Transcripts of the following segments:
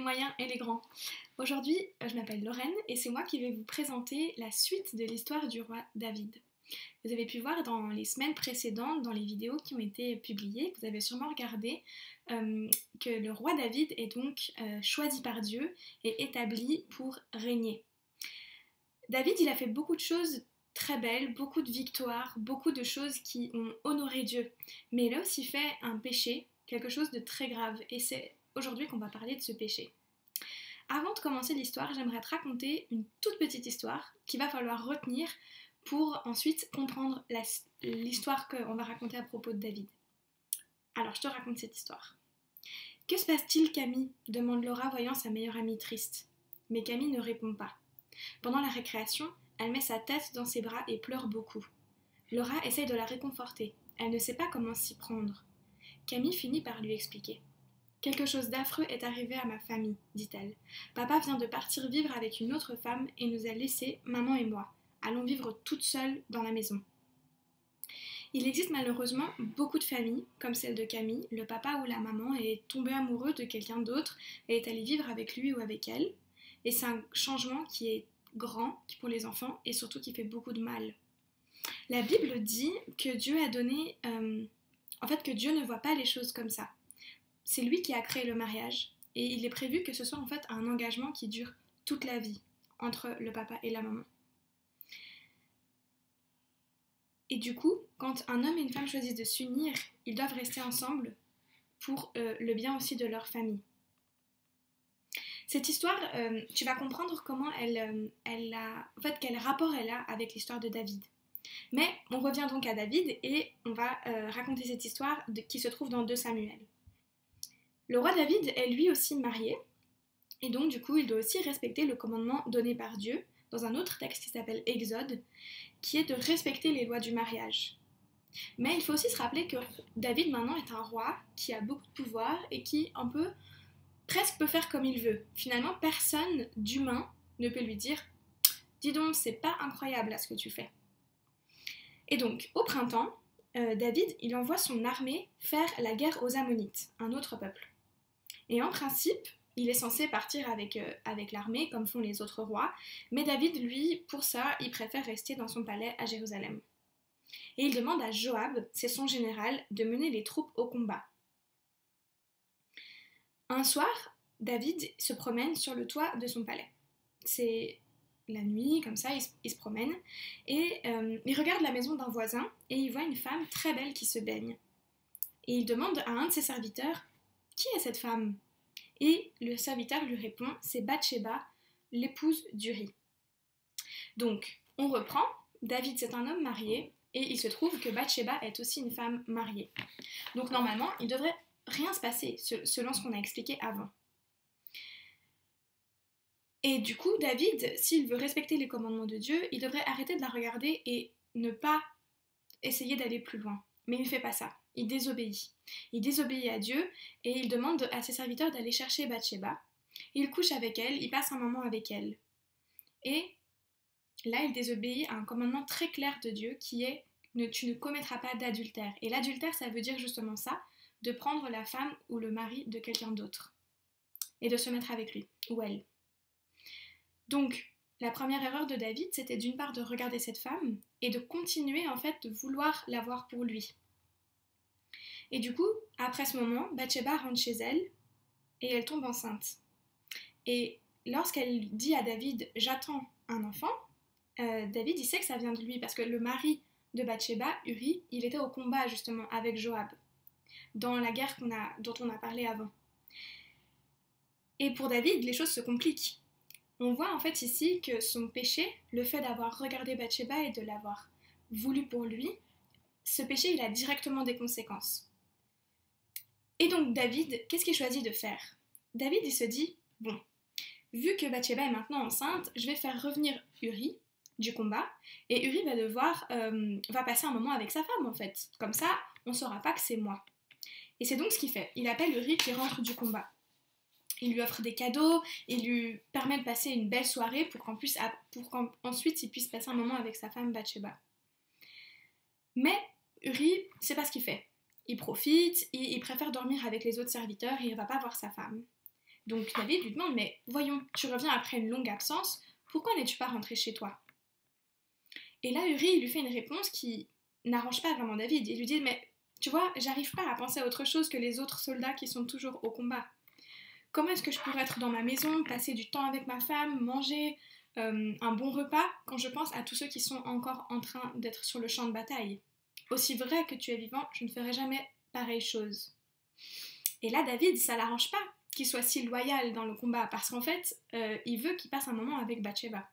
moyens et les grands. Aujourd'hui, je m'appelle Lorraine et c'est moi qui vais vous présenter la suite de l'histoire du roi David. Vous avez pu voir dans les semaines précédentes, dans les vidéos qui ont été publiées, vous avez sûrement regardé que le roi David est donc choisi par Dieu et établi pour régner. David, il a fait beaucoup de choses très belles, beaucoup de victoires, beaucoup de choses qui ont honoré Dieu. Mais il a aussi fait un péché, quelque chose de très grave, et c'est aujourd'hui qu'on va parler de ce péché. Avant de commencer l'histoire, j'aimerais te raconter une toute petite histoire qu'il va falloir retenir pour ensuite comprendre l'histoire qu'on va raconter à propos de David. Alors, je te raconte cette histoire. « Que se passe-t-il, Camille ?» demande Laura, voyant sa meilleure amie triste. Mais Camille ne répond pas. Pendant la récréation, elle met sa tête dans ses bras et pleure beaucoup. Laura essaye de la réconforter. Elle ne sait pas comment s'y prendre. Camille finit par lui expliquer. « Quelque chose d'affreux est arrivé à ma famille, dit-elle. Papa vient de partir vivre avec une autre femme et nous a laissés, maman et moi. Allons vivre toutes seules dans la maison. » Il existe malheureusement beaucoup de familles, comme celle de Camille. Le papa ou la maman est tombé amoureux de quelqu'un d'autre et est allé vivre avec lui ou avec elle. Et c'est un changement qui est grand pour les enfants et surtout qui fait beaucoup de mal. La Bible dit que Dieu a donné... que Dieu ne voit pas les choses comme ça. C'est lui qui a créé le mariage et il est prévu que ce soit en fait un engagement qui dure toute la vie entre le papa et la maman. Et du coup, quand un homme et une femme choisissent de s'unir, ils doivent rester ensemble pour le bien aussi de leur famille. Cette histoire, tu vas comprendre comment quel rapport elle a avec l'histoire de David. Mais on revient donc à David et on va raconter cette histoire qui se trouve dans 2 Samuel. Le roi David est lui aussi marié et donc du coup il doit aussi respecter le commandement donné par Dieu dans un autre texte qui s'appelle Exode, qui est de respecter les lois du mariage. Mais il faut aussi se rappeler que David maintenant est un roi qui a beaucoup de pouvoir et qui presque peut faire comme il veut. Finalement, personne d'humain ne peut lui dire « Dis donc, c'est pas incroyable là ce que tu fais ». Et donc, au printemps, David, il envoie son armée faire la guerre aux Ammonites, un autre peuple. Et en principe, il est censé partir avec l'armée, comme font les autres rois, mais David, lui, pour ça, il préfère rester dans son palais à Jérusalem. Et il demande à Joab, c'est son général, de mener les troupes au combat. Un soir, David se promène sur le toit de son palais. C'est la nuit, comme ça, il se promène, et il regarde la maison d'un voisin, et il voit une femme très belle qui se baigne. Et il demande à un de ses serviteurs, « Qui est cette femme ?» Et le serviteur lui répond, c'est Bathsheba, l'épouse d'Uri. Donc, on reprend, David c'est un homme marié, et il se trouve que Bathsheba est aussi une femme mariée. Donc normalement, il ne devrait rien se passer, selon ce qu'on a expliqué avant. Et du coup, David, s'il veut respecter les commandements de Dieu, il devrait arrêter de la regarder et ne pas essayer d'aller plus loin. Mais il ne fait pas ça. Il désobéit. Il désobéit à Dieu et il demande à ses serviteurs d'aller chercher Bathsheba. Il couche avec elle, il passe un moment avec elle. Et là, il désobéit à un commandement très clair de Dieu qui est « Tu ne commettras pas d'adultère ». Et l'adultère, ça veut dire justement ça, de prendre la femme ou le mari de quelqu'un d'autre et de se mettre avec lui ou elle. Donc, la première erreur de David, c'était d'une part de regarder cette femme et de continuer en fait de vouloir l'avoir pour lui. Et du coup, après ce moment, Bathsheba rentre chez elle et elle tombe enceinte. Et lorsqu'elle dit à David « j'attends un enfant », David il sait que ça vient de lui parce que le mari de Bathsheba, Uri, il était au combat justement avec Joab dans la guerre dont on a parlé avant. Et pour David, les choses se compliquent. On voit en fait ici que son péché, le fait d'avoir regardé Bathsheba et de l'avoir voulu pour lui, ce péché il a directement des conséquences. Et donc David, qu'est-ce qu'il choisit de faire? David il se dit, bon, vu que Bathsheba est maintenant enceinte, je vais faire revenir Uri du combat, et Uri va passer un moment avec sa femme en fait. Comme ça, on ne saura pas que c'est moi. Et c'est donc ce qu'il fait. Il appelle Uri qui rentre du combat. Il lui offre des cadeaux, il lui permet de passer une belle soirée pour qu'ensuite il puisse passer un moment avec sa femme Bathsheba. Mais Uri, c'est pas ce qu'il fait. Il profite, il préfère dormir avec les autres serviteurs et il va pas voir sa femme. Donc David lui demande, mais voyons, tu reviens après une longue absence, pourquoi n'es-tu pas rentré chez toi? Et là, Uri lui fait une réponse qui n'arrange pas vraiment David. Il lui dit, mais tu vois, j'arrive pas à penser à autre chose que les autres soldats qui sont toujours au combat. Comment est-ce que je pourrais être dans ma maison, passer du temps avec ma femme, manger un bon repas, quand je pense à tous ceux qui sont encore en train d'être sur le champ de bataille? Aussi vrai que tu es vivant, je ne ferai jamais pareille chose. Et là, David, ça l'arrange pas qu'il soit si loyal dans le combat, parce qu'en fait, il veut qu'il passe un moment avec Bathsheba.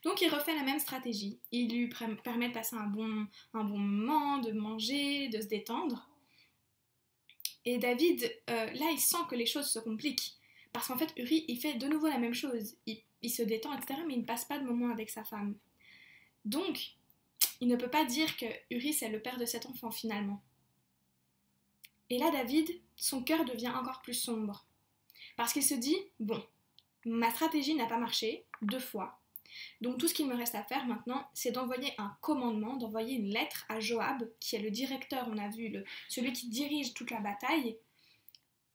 Donc il refait la même stratégie. Il lui permet de passer un bon moment, de manger, de se détendre. Et David, là, il sent que les choses se compliquent. Parce qu'en fait, Uri, il fait de nouveau la même chose. Il se détend, etc., mais il ne passe pas de moment avec sa femme. Donc, il ne peut pas dire que Uri, c'est le père de cet enfant, finalement. Et là, David, son cœur devient encore plus sombre. Parce qu'il se dit, bon, ma stratégie n'a pas marché 2 fois. Donc tout ce qu'il me reste à faire maintenant, c'est d'envoyer un commandement, d'envoyer une lettre à Joab, qui est le directeur, on a vu, celui qui dirige toute la bataille,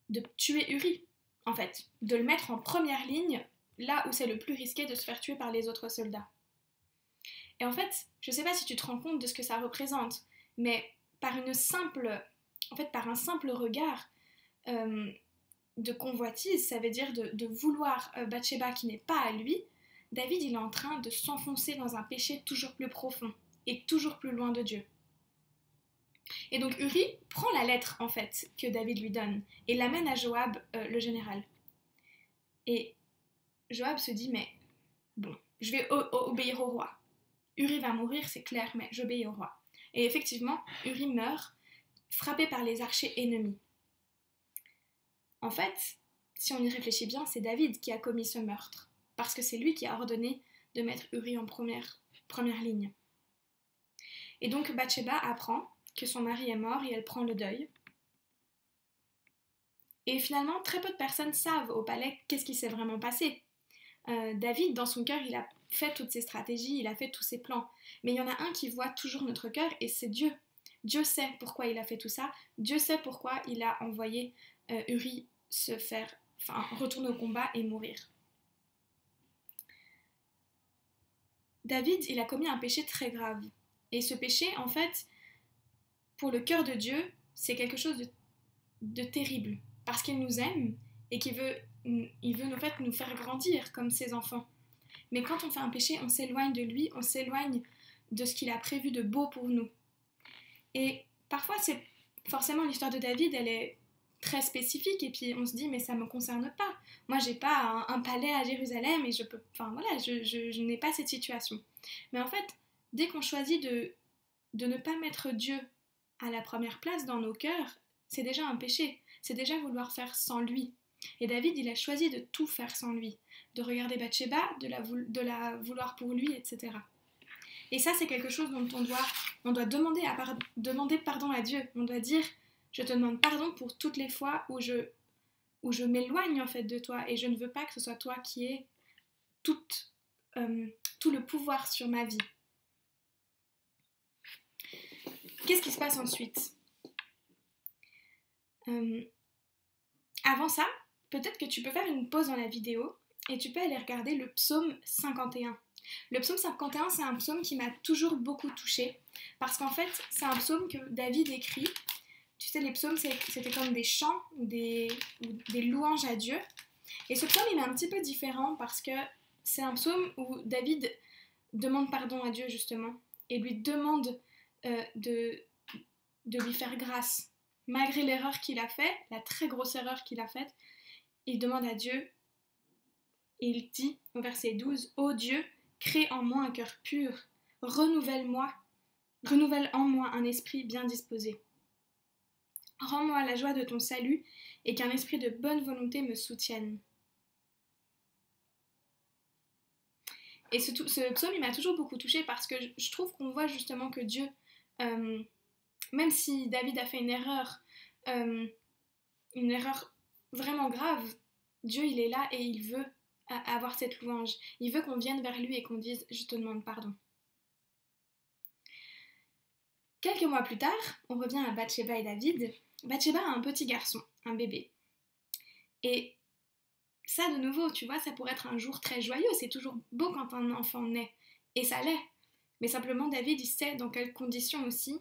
de tuer Uri, en fait, de le mettre en première ligne, là où c'est le plus risqué de se faire tuer par les autres soldats. Et en fait, je ne sais pas si tu te rends compte de ce que ça représente, mais par un simple regard de convoitise, ça veut dire de vouloir Bathsheba qui n'est pas à lui, David, il est en train de s'enfoncer dans un péché toujours plus profond et toujours plus loin de Dieu. Et donc Uri prend la lettre, en fait, que David lui donne et l'amène à Joab, le général. Et Joab se dit, mais bon, je vais obéir au roi. Uri va mourir, c'est clair, mais j'obéis au roi. Et effectivement, Uri meurt, frappé par les archers ennemis. En fait, si on y réfléchit bien, c'est David qui a commis ce meurtre. Parce que c'est lui qui a ordonné de mettre Uri en première ligne. Et donc Bathsheba apprend que son mari est mort et elle prend le deuil. Et finalement, très peu de personnes savent au palais qu'est-ce qui s'est vraiment passé. David, dans son cœur, il a fait toutes ses stratégies, il a fait tous ses plans. Mais il y en a un qui voit toujours notre cœur et c'est Dieu. Dieu sait pourquoi il a fait tout ça. Dieu sait pourquoi il a envoyé Uri retourner au combat et mourir. David, il a commis un péché très grave. Et ce péché, en fait, pour le cœur de Dieu, c'est quelque chose de terrible. Parce qu'il nous aime et qu'il veut, en fait, nous faire grandir comme ses enfants. Mais quand on fait un péché, on s'éloigne de lui, on s'éloigne de ce qu'il a prévu de beau pour nous. Et parfois, c'est forcément l'histoire de David, elle est très spécifique et puis on se dit mais ça me concerne pas. Moi j'ai pas un palais à Jérusalem et je n'ai pas cette situation. Mais en fait, dès qu'on choisit de ne pas mettre Dieu à la première place dans nos cœurs, c'est déjà un péché. C'est déjà vouloir faire sans lui. Et David, il a choisi de tout faire sans lui. De regarder Bathsheba, de la vouloir pour lui, etc. Et ça, c'est quelque chose dont on doit demander pardon à Dieu. On doit dire, je te demande pardon pour toutes les fois où je m'éloigne en fait de toi et je ne veux pas que ce soit toi qui aies tout le pouvoir sur ma vie. Qu'est-ce qui se passe ensuite? Avant ça, peut-être que tu peux faire une pause dans la vidéo et tu peux aller regarder le psaume 51. Le psaume 51, c'est un psaume qui m'a toujours beaucoup touchée parce qu'en fait, c'est un psaume que David écrit. Tu sais, les psaumes, c'était comme des chants ou des louanges à Dieu. Et ce psaume, il est un petit peu différent parce que c'est un psaume où David demande pardon à Dieu, justement, et lui demande de lui faire grâce. Malgré l'erreur qu'il a faite, la très grosse erreur qu'il a faite, il demande à Dieu, et il dit au verset 12, « Ô Dieu, crée en moi un cœur pur, renouvelle en moi un esprit bien disposé. Rends-moi la joie de ton salut et qu'un esprit de bonne volonté me soutienne. » Et ce psaume, il m'a toujours beaucoup touchée parce que je trouve qu'on voit justement que Dieu, même si David a fait une erreur vraiment grave, Dieu, il est là et il veut avoir cette louange. Il veut qu'on vienne vers lui et qu'on dise « Je te demande pardon ». Quelques mois plus tard, on revient à Bathsheba et David. Bathsheba a un petit garçon, un bébé. Et Ça, de nouveau, tu vois, ça pourrait être un jour très joyeux. C'est toujours beau quand un enfant naît. Et ça l'est. Mais simplement, David, il sait dans quelles conditions aussi,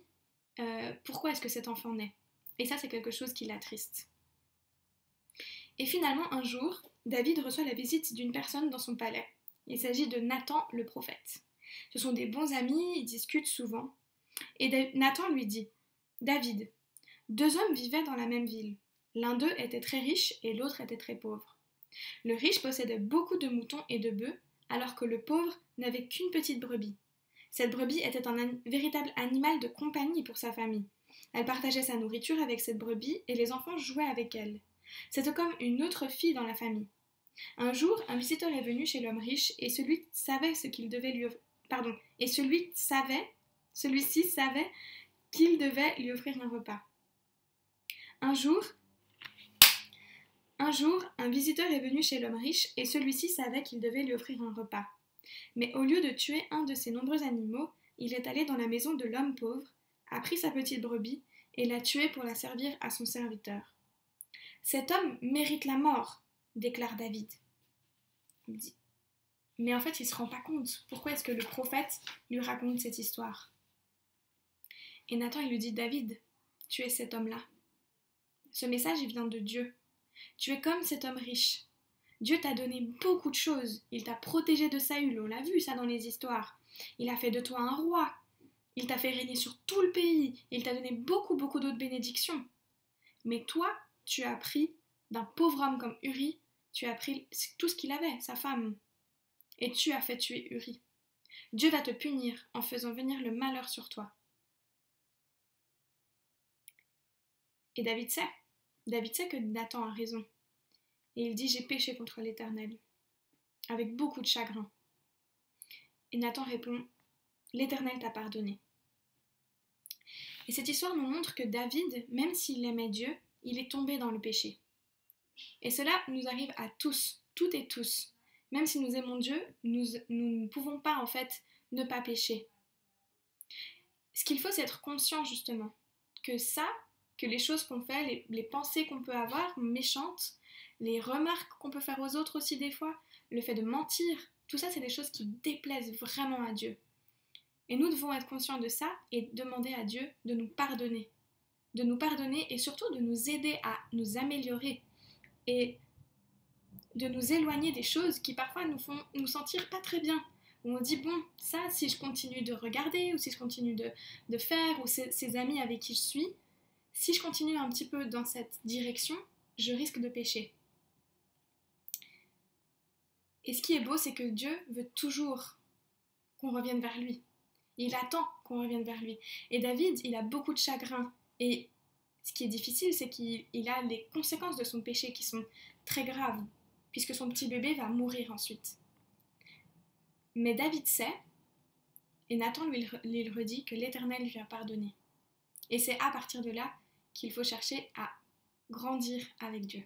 pourquoi est-ce que cet enfant naît. Et ça, c'est quelque chose qui l'attriste. Et finalement, un jour, David reçoit la visite d'une personne dans son palais. Il s'agit de Nathan le prophète. Ce sont des bons amis, ils discutent souvent. Et Nathan lui dit, David, 2 hommes vivaient dans la même ville. L'un d'eux était très riche et l'autre était très pauvre. Le riche possédait beaucoup de moutons et de bœufs, alors que le pauvre n'avait qu'une petite brebis. Cette brebis était un véritable animal de compagnie pour sa famille. Elle partageait sa nourriture avec cette brebis et les enfants jouaient avec elle. C'était comme une autre fille dans la famille. Un jour, un visiteur est venu chez l'homme riche et celui-ci savait qu'il devait lui offrir un repas. Un jour, un visiteur est venu chez l'homme riche et celui-ci savait qu'il devait lui offrir un repas. Mais au lieu de tuer un de ses nombreux animaux, il est allé dans la maison de l'homme pauvre, a pris sa petite brebis et l'a tuée pour la servir à son serviteur. Cet homme mérite la mort, déclare David. Il dit. Mais en fait, il ne se rend pas compte. Pourquoi est-ce que le prophète lui raconte cette histoire? Et Nathan, il lui dit, David, tu es cet homme-là. Ce message, il vient de Dieu. Tu es comme cet homme riche. Dieu t'a donné beaucoup de choses. Il t'a protégé de Saül, on l'a vu ça dans les histoires. Il a fait de toi un roi. Il t'a fait régner sur tout le pays. Il t'a donné beaucoup d'autres bénédictions. Mais toi, tu as pris d'un pauvre homme comme Uri, tu as pris tout ce qu'il avait, sa femme. Et tu as fait tuer Uri. Dieu va te punir en faisant venir le malheur sur toi. Et David sait. David sait que Nathan a raison. Et il dit, j'ai péché contre l'Éternel, avec beaucoup de chagrin. Et Nathan répond, l'Éternel t'a pardonné. Et cette histoire nous montre que David, même s'il aimait Dieu, il est tombé dans le péché. Et cela nous arrive à tous, toutes et tous. Même si nous aimons Dieu, nous ne pouvons pas en fait ne pas pécher. Ce qu'il faut, c'est être conscient justement que les choses qu'on fait, les pensées qu'on peut avoir méchantes, les remarques qu'on peut faire aux autres aussi des fois, le fait de mentir, tout ça c'est des choses qui déplaisent vraiment à Dieu. Et nous devons être conscients de ça et demander à Dieu de nous pardonner. De nous pardonner et surtout de nous aider à nous améliorer et de nous éloigner des choses qui parfois nous font nous sentir pas très bien. Où on dit, bon, ça, si je continue de regarder ou si je continue de faire ou ces amis avec qui je suis, si je continue un petit peu dans cette direction, je risque de pécher. Et ce qui est beau, c'est que Dieu veut toujours qu'on revienne vers lui. Il attend qu'on revienne vers lui. Et David, il a beaucoup de chagrin. Et ce qui est difficile, c'est qu'il a les conséquences de son péché qui sont très graves, puisque son petit bébé va mourir ensuite. Mais David sait, et Nathan lui le redit, que l'Éternel lui a pardonné. Et c'est à partir de là qu'il faut chercher à grandir avec Dieu.